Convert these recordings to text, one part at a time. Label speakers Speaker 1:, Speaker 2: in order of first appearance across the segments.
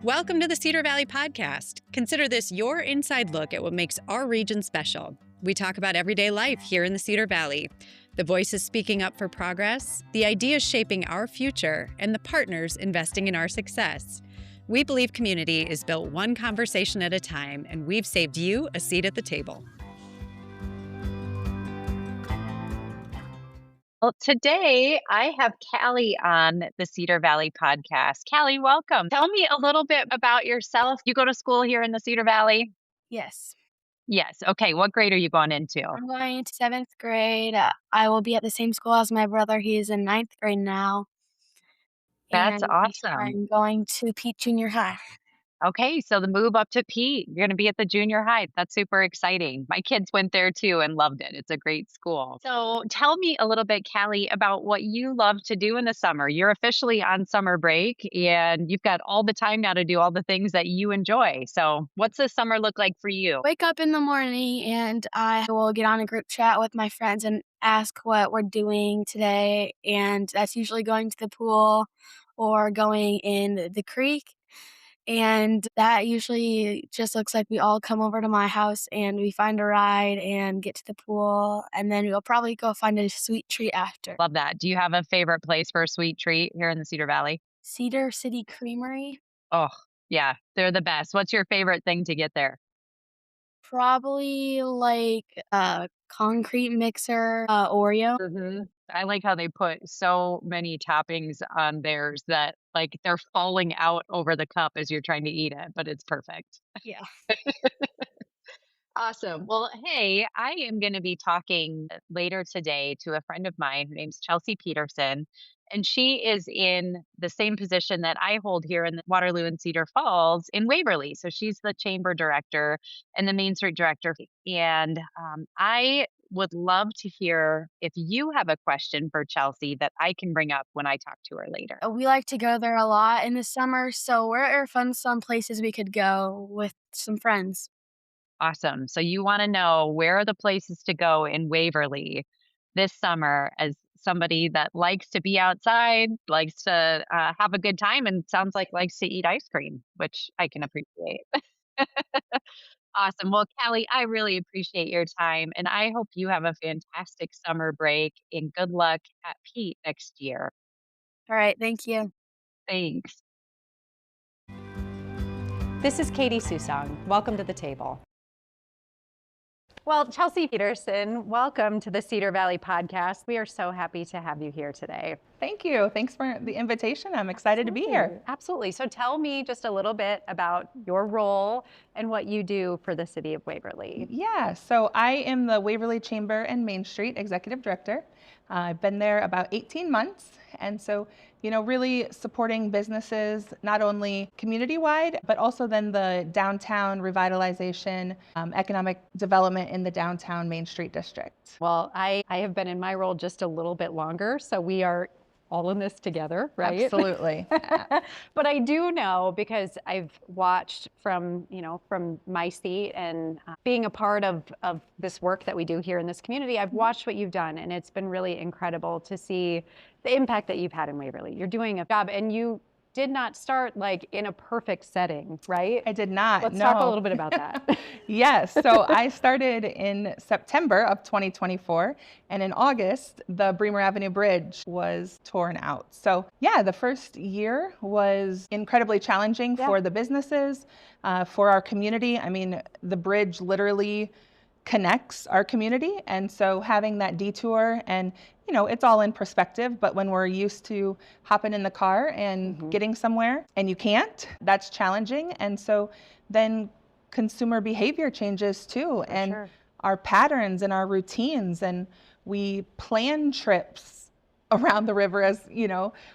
Speaker 1: Welcome to the Cedar Valley Podcast. Consider this your inside look at what makes our region special. We talk about everyday life here in the Cedar Valley, the voices speaking up for progress, the ideas shaping our future, and the partners investing in our success. We believe community is built one conversation at a time, and we've saved you a seat at the table. Well, today I have Callie on the Cedar Valley Podcast. Callie, welcome. Tell me a little bit about yourself. You go to school here in the Cedar Valley?
Speaker 2: Yes.
Speaker 1: Yes. Okay. What grade are you going into?
Speaker 2: I'm going into 7th grade. I will be at the same school as my brother. He is in 9th grade now.
Speaker 1: That's
Speaker 2: And
Speaker 1: awesome.
Speaker 2: I'm going to Pete Junior High.
Speaker 1: Okay, so the move up to Pete, you're going to be at the junior high. That's super exciting. My kids went there too and loved it. It's a great school. So tell me a little bit, Callie, about what you love to do in the summer. You're officially on summer break and you've got all the time now to do all the things that you enjoy. So what's this summer look like for you?
Speaker 2: Wake up in the morning and I will get on a group chat with my friends and ask what we're doing today. And that's usually going to the pool or going in the creek. And that usually just looks like we all come over to my house and we find a ride and get to the pool. And then we'll probably go find a sweet treat after.
Speaker 1: Love that. Do you have a favorite place for a sweet treat here in the Cedar Valley?
Speaker 2: Cedar City Creamery.
Speaker 1: Oh, yeah, they're the best. What's your favorite thing to get there?
Speaker 2: Probably like a concrete mixer, Oreo.
Speaker 1: Mhm. I like how they put so many toppings on theirs that like they're falling out over the cup as you're trying to eat it, but it's perfect.
Speaker 2: Yeah.
Speaker 1: Awesome. Well, hey, I am going to be talking later today to a friend of mine. Her name's Chelsea Petersen, and she is in the same position that I hold here in Waterloo and Cedar Falls in Waverly. So she's the chamber director and the Main Street director. And I would love to hear if you have a question for Chelsea that I can bring up when I talk to her later.
Speaker 2: We like to go there a lot in the summer, so where are some places we could go with some friends?
Speaker 1: Awesome. So you want to know where are the places to go in Waverly this summer as somebody that likes to be outside, likes to have a good time, and sounds like likes to eat ice cream, which I can appreciate. Awesome. Well, Callie, I really appreciate your time, and I hope you have a fantastic summer break and good luck at Pete next year.
Speaker 2: All right, thank you.
Speaker 1: Thanks. This is Katy Susong. Welcome to the table. Well, Chelsea Petersen, welcome to the Cedar Valley Podcast. We are so happy to have you here today.
Speaker 3: Thank you. Thanks for the invitation. I'm excited to be here.
Speaker 1: Absolutely. So tell me just a little bit about your role and what you do for the city of Waverly.
Speaker 3: Yeah, so I am the Waverly Chamber and Main Street Executive Director. I've been there about 18 months. And so, really supporting businesses, not only community-wide, but also then the downtown revitalization, economic development in the downtown Main Street district.
Speaker 1: Well, I have been in my role just a little bit longer, so we are all in this together, right?
Speaker 3: Absolutely.
Speaker 1: But I do know because I've watched from my seat and being a part of this work that we do here in this community, I've watched what you've done, and it's been really incredible to see the impact that you've had in Waverly. You're doing a job, and you did not start like in a perfect setting, right?
Speaker 3: I did not.
Speaker 1: Let's talk a little bit about that.
Speaker 3: Yes. So I started in September of 2024, and in August, the Bremer Avenue Bridge was torn out. So yeah, the first year was incredibly challenging for the businesses, for our community. I mean, the bridge literally connects our community. And so having that detour and it's all in perspective, but when we're used to hopping in the car and getting somewhere and you can't, that's challenging. And so then consumer behavior changes too, and our patterns and our routines, and we plan trips around the river as,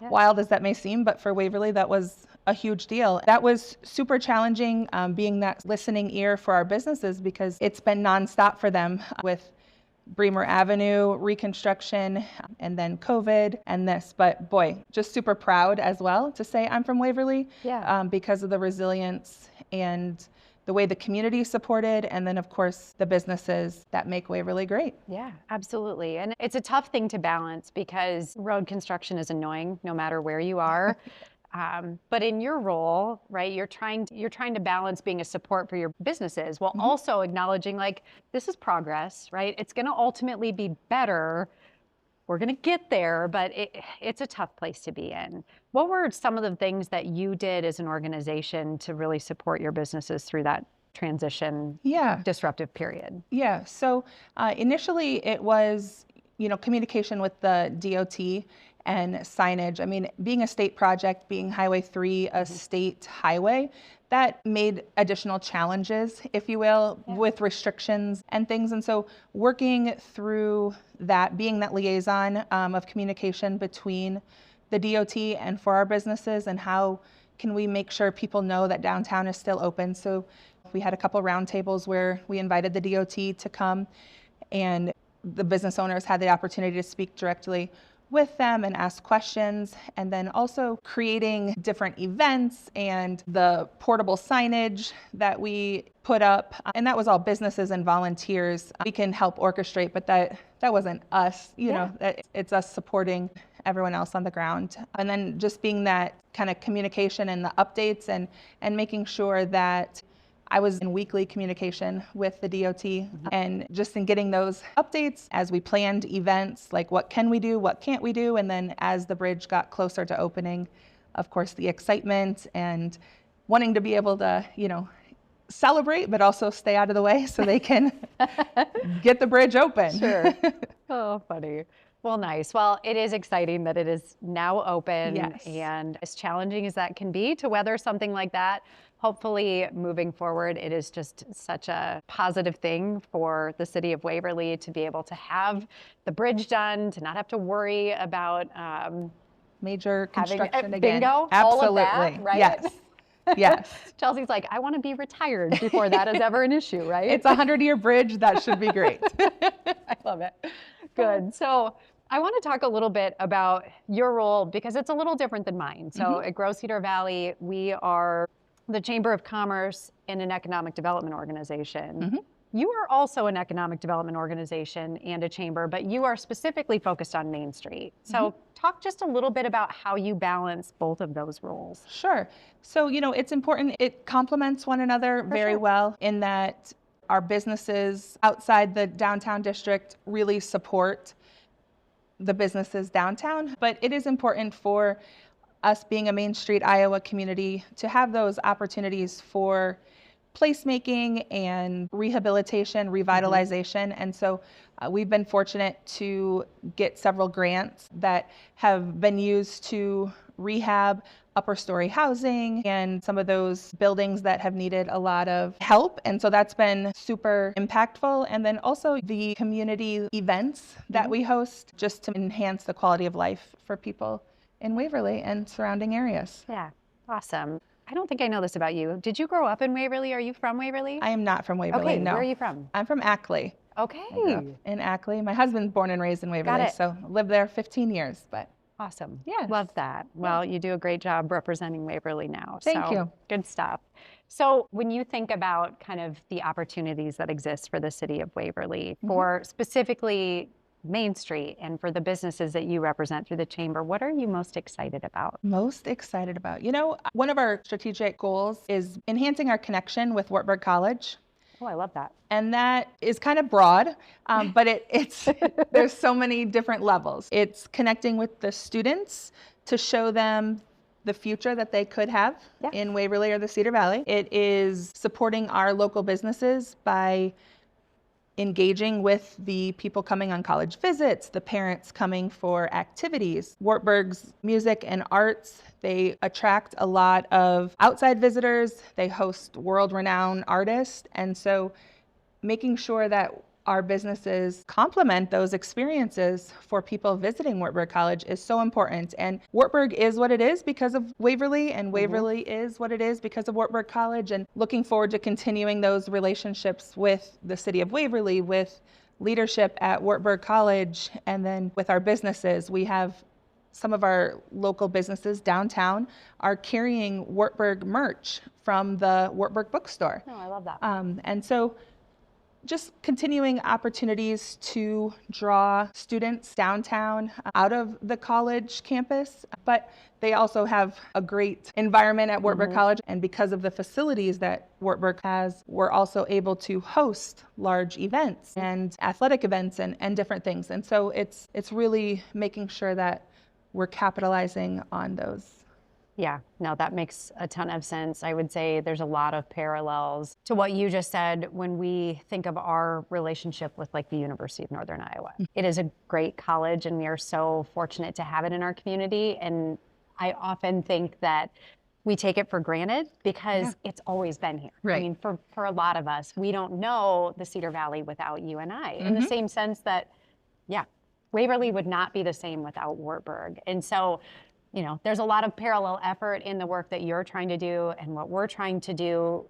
Speaker 3: wild as that may seem, but for Waverly, that was a huge deal. That was super challenging, being that listening ear for our businesses, because it's been nonstop for them with Bremer Avenue reconstruction and then COVID and this. But boy, just super proud as well to say I'm from Waverly because of the resilience and the way the community supported, and then of course the businesses that make Waverly great.
Speaker 1: Yeah, absolutely. And it's a tough thing to balance because road construction is annoying no matter where you are.
Speaker 4: But in your role, right, you're trying to balance being a support for your businesses while
Speaker 3: Mm-hmm.
Speaker 4: also acknowledging like this is progress, right? It's going to ultimately be better. We're going to get there, but it's a tough place to be in. What were some of the things that you did as an organization to really support your businesses through that transition, disruptive period?
Speaker 3: Yeah. So initially it was, communication with the DOT and signage. I mean, being a state project, being Highway 3, a state highway, that made additional challenges, if you will, with restrictions and things. And so working through that, being that liaison of communication between the DOT and for our businesses, and how can we make sure people know that downtown is still open. So we had a couple roundtables where we invited the DOT to come, and the business owners had the opportunity to speak directly with them and ask questions, and then also creating different events and the portable signage that we put up. And that was all businesses and volunteers. We can help orchestrate, but that wasn't us, it's us supporting everyone else on the ground. And then just being that kind of communication and the updates and making sure that I was in weekly communication with the DOT, and just in getting those updates as we planned events, like what can we do, what can't we do, and then as the bridge got closer to opening, of course, the excitement and wanting to be able to, celebrate, but also stay out of the way so they can get the bridge open.
Speaker 4: Sure. Oh, funny. Well, nice. Well, it is exciting that it is now open.
Speaker 3: Yes.
Speaker 4: And as challenging as that can be to weather something like that, hopefully moving forward, it is just such a positive thing for the city of Waverly to be able to have the bridge done, to not have to worry about
Speaker 3: major construction again.
Speaker 4: Bingo,
Speaker 3: absolutely.
Speaker 4: All of that, right?
Speaker 3: Yes. Yes.
Speaker 4: Chelsea's like, I want to be retired before that is ever an issue, right?
Speaker 3: It's a 100-year bridge. That should be great.
Speaker 4: I love it. Good. So I want to talk a little bit about your role, because it's a little different than mine. So at Grow Cedar Valley, we are the Chamber of Commerce and an economic development organization. You are also an economic development organization and a chamber, but you are specifically focused on Main Street. So talk just a little bit about how you balance both of those roles.
Speaker 3: Sure. So, it's important. It complements one another very well, in that our businesses outside the downtown district really support the businesses downtown. But it is important for us, being a Main Street, Iowa community, to have those opportunities for placemaking and rehabilitation, revitalization. And so we've been fortunate to get several grants that have been used to rehab upper story housing and some of those buildings that have needed a lot of help. And so that's been super impactful. And then also the community events that we host, just to enhance the quality of life for people in Waverly and surrounding areas.
Speaker 4: Yeah, awesome. I don't think I know this about you. Did you grow up in Waverly? Are you from Waverly?
Speaker 3: I am not from Waverly, no.
Speaker 4: Where are you from?
Speaker 3: I'm from Ackley.
Speaker 4: Okay.
Speaker 3: In Ackley. My husband's born and raised in Waverly, so lived there 15 years. But
Speaker 4: awesome.
Speaker 3: Yes.
Speaker 4: Love that. Well, you do a great job representing Waverly now.
Speaker 3: Thank you.
Speaker 4: Good stuff. So when you think about kind of the opportunities that exist for the city of Waverly, for specifically Main Street and for the businesses that you represent through the chamber, what are you most excited about?
Speaker 3: Most excited about? One of our strategic goals is enhancing our connection with Wartburg College.
Speaker 4: Oh, I love that.
Speaker 3: And that is kind of broad, but it's there's so many different levels. It's connecting with the students to show them the future that they could have in Waverly or the Cedar Valley. It is supporting our local businesses by engaging with the people coming on college visits, the parents coming for activities. Wartburg's music and arts, they attract a lot of outside visitors. They host world-renowned artists. And so making sure that our businesses complement those experiences for people visiting Wartburg College is so important. And Wartburg is what it is because of Waverly, and Waverly is what it is because of Wartburg College. And looking forward to continuing those relationships with the city of Waverly, with leadership at Wartburg College, and then with our businesses. We have some of our local businesses downtown are carrying Wartburg merch from the Wartburg bookstore.
Speaker 4: Oh, I love that.
Speaker 3: And so just continuing opportunities to draw students downtown out of the college campus, but they also have a great environment at Wartburg College. And because of the facilities that Wartburg has, we're also able to host large events and athletic events and different things. And so it's really making sure that we're capitalizing on those.
Speaker 4: Yeah, no, that makes a ton of sense. I would say there's a lot of parallels to what you just said when we think of our relationship with like the University of Northern Iowa. It is a great college and we are so fortunate to have it in our community. And I often think that we take it for granted because it's always been here.
Speaker 3: Right.
Speaker 4: I mean, for a lot of us, we don't know the Cedar Valley without you and I, in the same sense that, Waverly would not be the same without Wartburg. And so, there's a lot of parallel effort in the work that you're trying to do and what we're trying to do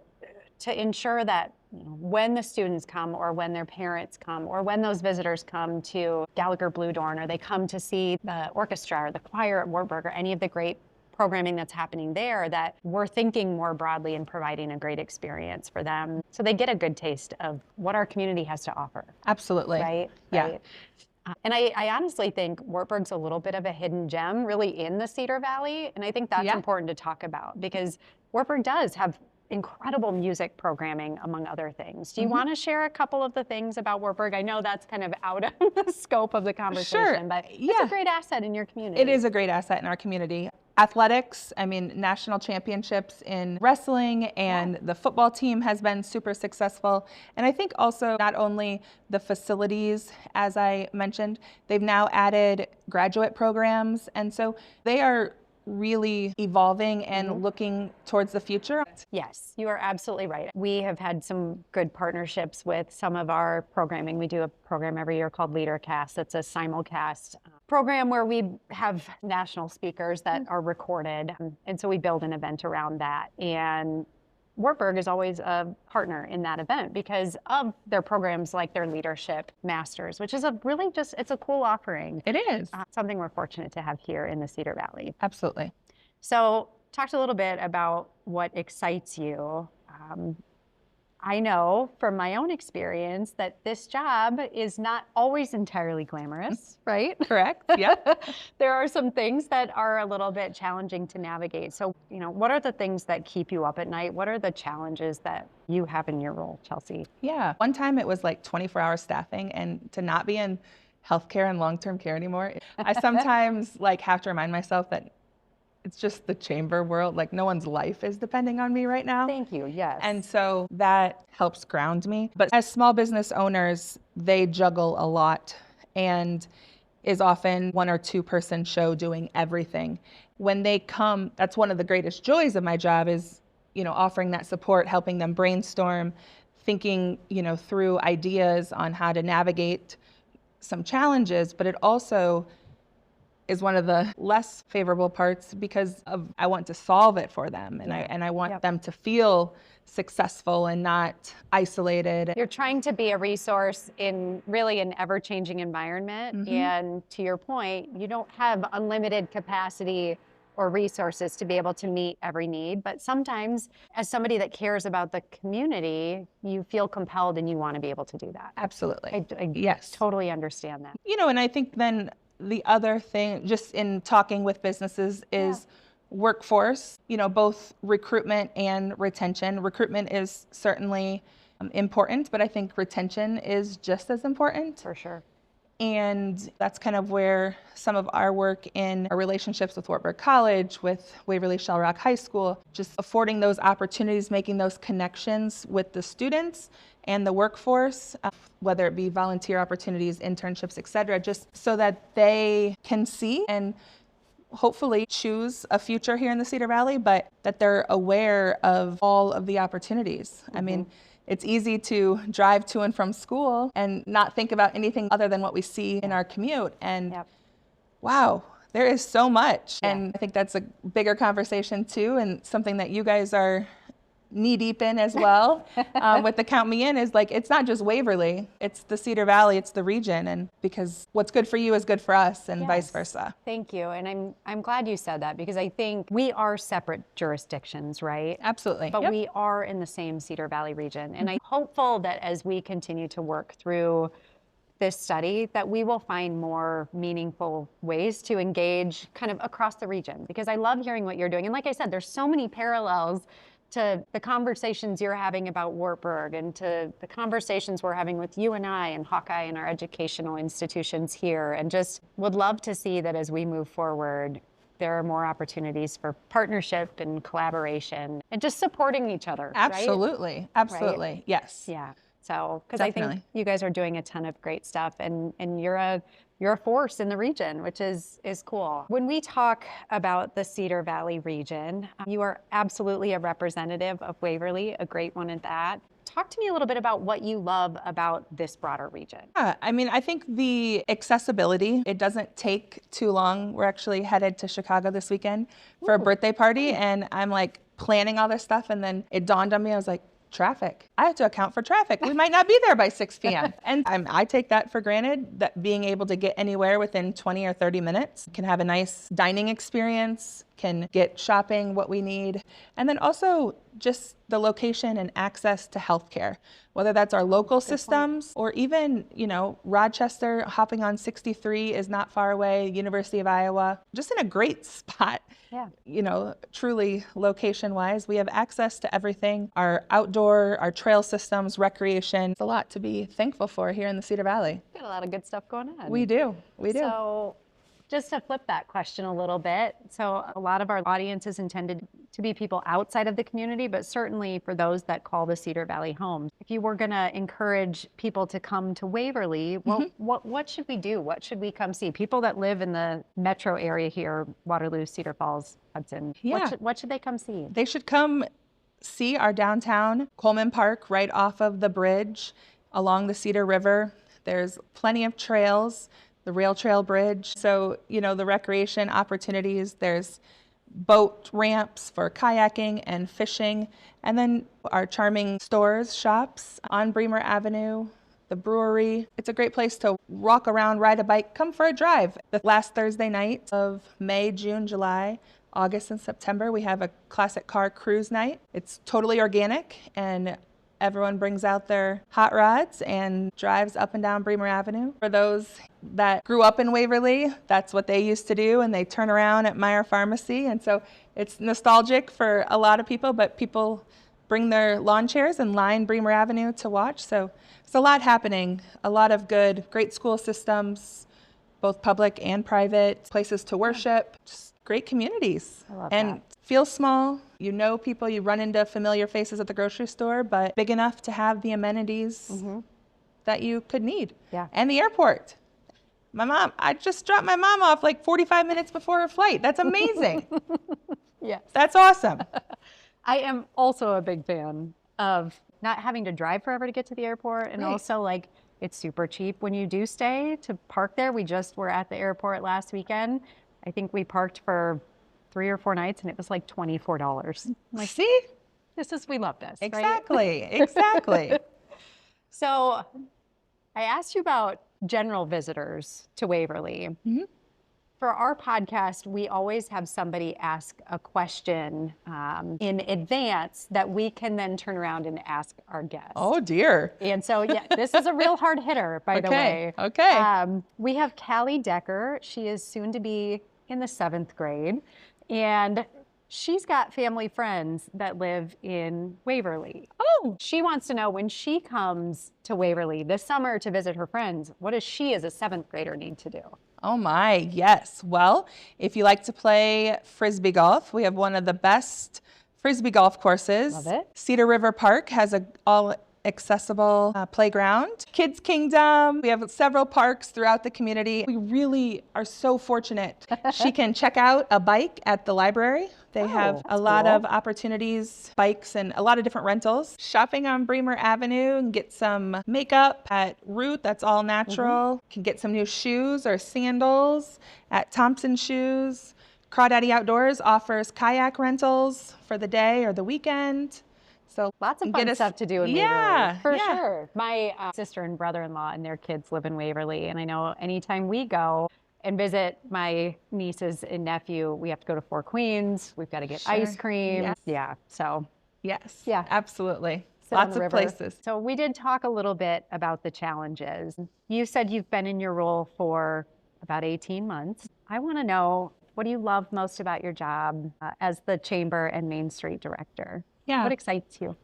Speaker 4: to ensure that when the students come or when their parents come or when those visitors come to Gallagher Blue Dorn or they come to see the orchestra or the choir at Wartburg or any of the great programming that's happening there, that we're thinking more broadly and providing a great experience for them so they get a good taste of what our community has to offer.
Speaker 3: Absolutely.
Speaker 4: Right?
Speaker 3: Yeah.
Speaker 4: Right. And I honestly think Wartburg's a little bit of a hidden gem really in the Cedar Valley. And I think that's important to talk about because Wartburg does have incredible music programming, among other things. Do you want to share a couple of the things about Wartburg? I know that's kind of out of the scope of the conversation, but it's a great asset in your community.
Speaker 3: It is a great asset in our community. Athletics, I mean, national championships in wrestling and the football team has been super successful. And I think also not only the facilities, as I mentioned, they've now added graduate programs. And so they are really evolving and looking towards the future.
Speaker 4: Yes, you are absolutely right. We have had some good partnerships with some of our programming. We do a program every year called LeaderCast. It's a simulcast program where we have national speakers that are recorded. And so we build an event around that. And Wartburg is always a partner in that event because of their programs like their Leadership Masters, which is it's a cool offering.
Speaker 3: It is.
Speaker 4: Something we're fortunate to have here in the Cedar Valley.
Speaker 3: Absolutely.
Speaker 4: So talked a little bit about what excites you. I know from my own experience that this job is not always entirely glamorous, right?
Speaker 3: Correct. Yeah.
Speaker 4: There are some things that are a little bit challenging to navigate. So, what are the things that keep you up at night? What are the challenges that you have in your role, Chelsea?
Speaker 3: Yeah. One time it was like 24-hour staffing, and to not be in healthcare and long-term care anymore, I sometimes have to remind myself that it's just the chamber world. Like no one's life is depending on me right now.
Speaker 4: Thank you. Yes.
Speaker 3: And so that helps ground me. But as small business owners, they juggle a lot and is often 1 or 2 person show doing everything. When they come, that's one of the greatest joys of my job is, offering that support, helping them brainstorm, thinking, through ideas on how to navigate some challenges, but it also is one of the less favorable parts because I want to solve it for them and I want them to feel successful and not isolated.
Speaker 4: You're trying to be a resource in really an ever-changing environment. And to your point, you don't have unlimited capacity or resources to be able to meet every need. But sometimes as somebody that cares about the community, you feel compelled and you want to be able to do that.
Speaker 3: Absolutely.
Speaker 4: I totally understand that.
Speaker 3: And I think then the other thing, just in talking with businesses, is workforce, both recruitment and retention. Recruitment is certainly important, but I think retention is just as important.
Speaker 4: For sure.
Speaker 3: And that's kind of where some of our work in our relationships with Wartburg College, with Waverly Shell Rock High School, just affording those opportunities, making those connections with the students and the workforce, whether it be volunteer opportunities, internships, et cetera, just so that they can see and hopefully choose a future here in the Cedar Valley, but that they're aware of all of the opportunities. I mean, it's easy to drive to and from school and not think about anything other than what we see in our commute. And wow, there is so much. And I think that's a bigger conversation too, and something that you guys are knee deep in as well with the Count Me In is like, it's not just Waverly, it's the Cedar Valley, it's the region. And because what's good for you is good for us and vice versa.
Speaker 4: Thank you. And I'm glad you said that, because I think we are separate jurisdictions, right?
Speaker 3: Absolutely.
Speaker 4: But we are in the same Cedar Valley region. And I'm hopeful that as we continue to work through this study, that we will find more meaningful ways to engage kind of across the region, because I love hearing what you're doing. And like I said, there's so many parallels to the conversations you're having about Wartburg and to the conversations we're having with you and I and Hawkeye and our educational institutions here. And just would love to see that as we move forward, there are more opportunities for partnership and collaboration and just supporting each other.
Speaker 3: Absolutely.
Speaker 4: Right?
Speaker 3: Absolutely.
Speaker 4: Right?
Speaker 3: Yes.
Speaker 4: Yeah. So, because I think you guys are doing a ton of great stuff, and you're a force in the region, which is cool. When we talk about the Cedar Valley region, you are absolutely a representative of Waverly, a great one at that. Talk to me a little bit about what you love about this broader region.
Speaker 3: Yeah, I mean, I think the accessibility, it doesn't take too long. We're actually headed to Chicago this weekend for a birthday party, and I'm like planning all this stuff, and then it dawned on me, I was like, traffic. I have to account for traffic. We might not be there by 6 p.m. And I take that for granted, that being able to get anywhere within 20 or 30 minutes, can have a nice dining experience, can get shopping what we need. And then also just the location and access to healthcare, whether that's our local systems or even, you know, Rochester, hopping on 63 is not far away, University of Iowa, just in a great spot.
Speaker 4: Yeah.
Speaker 3: You know, truly location-wise, we have access to everything, our outdoor, our trail systems, recreation. It's a lot to be thankful for here in the Cedar Valley.
Speaker 4: Got a lot of good stuff going on.
Speaker 3: We do.
Speaker 4: So just to flip that question a little bit, so a lot of our audience is intended to be people outside of the community, but certainly for those that call the Cedar Valley home. If you were going to encourage people to come to Waverly, well, what should we do? What should we come see? People that live in the metro area here, Waterloo, Cedar Falls, Hudson, what should they come see?
Speaker 3: They should come see our downtown Coleman Park right off of the bridge along the Cedar River. There's plenty of trails, the rail trail bridge. So, you know, the recreation opportunities, there's boat ramps for kayaking and fishing. And then our charming stores, shops on Bremer Avenue, the brewery. It's a great place to walk around, ride a bike, come for a drive. The last Thursday night of May, June, July, August, and September, we have a classic car cruise night. It's totally organic, and everyone brings out their hot rods and drives up and down Bremer Avenue. For those that grew up in Waverly, that's what they used to do, and they turn around at Meyer Pharmacy. And so it's nostalgic for a lot of people, but people bring their lawn chairs and line Bremer Avenue to watch. So it's a lot happening, a lot of great school systems, both public and private, places to worship, just great communities.
Speaker 4: I love
Speaker 3: and
Speaker 4: that.
Speaker 3: Feel small, you know people, you run into familiar faces at the grocery store, but big enough to have the amenities that you could need.
Speaker 4: Yeah.
Speaker 3: And the airport. I just dropped my mom off like 45 minutes before her flight. That's amazing.
Speaker 4: Yes.
Speaker 3: That's awesome.
Speaker 4: I am also a big fan of not having to drive forever to get to the airport, and also like it's super cheap when you do stay to park there. We just were at the airport last weekend. I think we parked for 3 or 4 nights and it was like $24. Like,
Speaker 3: see?
Speaker 4: We love this.
Speaker 3: Exactly.
Speaker 4: Right?
Speaker 3: Exactly.
Speaker 4: So I asked you about general visitors to Waverly. For our podcast, we always have somebody ask a question in advance that we can then turn around and ask our guests.
Speaker 3: Oh, dear.
Speaker 4: And so, yeah, this is a real hard hitter, by the way.
Speaker 3: Okay.
Speaker 4: We have Callie Decker. She is soon to be in the 7th grade. And she's got family friends that live in Waverly.
Speaker 3: Oh.
Speaker 4: She wants to know, when she comes to Waverly this summer to visit her friends, what does she as a 7th grader need to do?
Speaker 3: Oh my, yes. Well, if you like to play Frisbee golf, we have one of the best Frisbee golf courses.
Speaker 4: Love it.
Speaker 3: Cedar River Park has a all accessible playground. Kids Kingdom, we have several parks throughout the community. We really are so fortunate. She can check out a bike at the library. They have a lot of opportunities, bikes, and a lot of different rentals. Shopping on Bremer Avenue and get some makeup at Root, that's all natural. Can get some new shoes or sandals at Thompson Shoes. Crawdaddy Outdoors offers kayak rentals for the day or the weekend. So
Speaker 4: Lots of
Speaker 3: get
Speaker 4: fun
Speaker 3: us-
Speaker 4: stuff to do in
Speaker 3: Yeah,
Speaker 4: Waverly. For
Speaker 3: yeah.
Speaker 4: sure. My sister and brother-in-law and their kids live in Waverly. And I know anytime we go and visit my nieces and nephew, we have to go to Four Queens. We've got to get ice
Speaker 3: Sure.
Speaker 4: cream.
Speaker 3: Yes.
Speaker 4: Yeah. So
Speaker 3: Yes.
Speaker 4: Yeah.
Speaker 3: Absolutely.
Speaker 4: sit on
Speaker 3: Lots
Speaker 4: the
Speaker 3: of
Speaker 4: river.
Speaker 3: places.
Speaker 4: So we did talk a little bit about the challenges. You said you've been in your role for about 18 months. I want to know, what do you love most about your job as the Chamber and Main Street Director?
Speaker 3: Yeah.
Speaker 4: What excites you?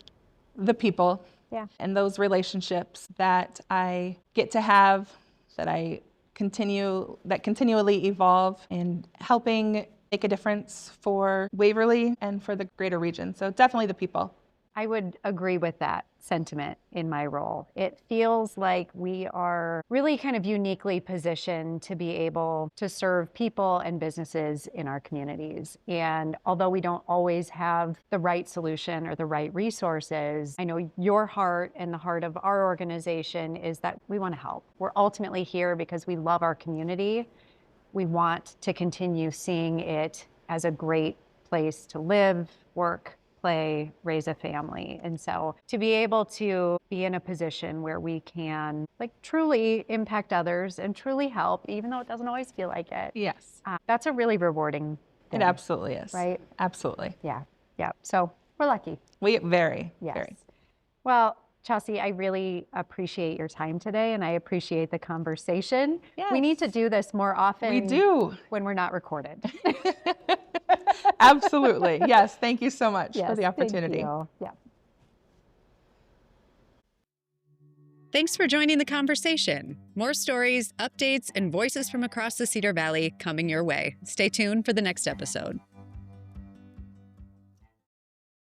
Speaker 3: The people.
Speaker 4: Yeah.
Speaker 3: And those relationships that I get to have, that continually evolve, and helping make a difference for Waverly and for the greater region. So definitely the people.
Speaker 4: I would agree with that sentiment in my role. It feels like we are really kind of uniquely positioned to be able to serve people and businesses in our communities. And although we don't always have the right solution or the right resources, I know your heart and the heart of our organization is that we want to help. We're ultimately here because we love our community. We want to continue seeing it as a great place to live, work, play, raise a family. And so to be able to be in a position where we can truly impact others and truly help, even though it doesn't always feel like it,
Speaker 3: Yes.
Speaker 4: that's a really rewarding thing.
Speaker 3: It absolutely is.
Speaker 4: Right?
Speaker 3: Absolutely.
Speaker 4: Yeah. Yeah. So we're lucky.
Speaker 3: Very.
Speaker 4: Yes. Well, Chelsea, I really appreciate your time today, and I appreciate the conversation.
Speaker 3: Yes.
Speaker 4: We need to do this more often.
Speaker 3: We do.
Speaker 4: When we're not recorded.
Speaker 3: Absolutely. Yes. Thank you so much for the opportunity.
Speaker 4: Thank you. Yeah.
Speaker 5: Thanks for joining the conversation. More stories, updates, and voices from across the Cedar Valley coming your way. Stay tuned for the next episode.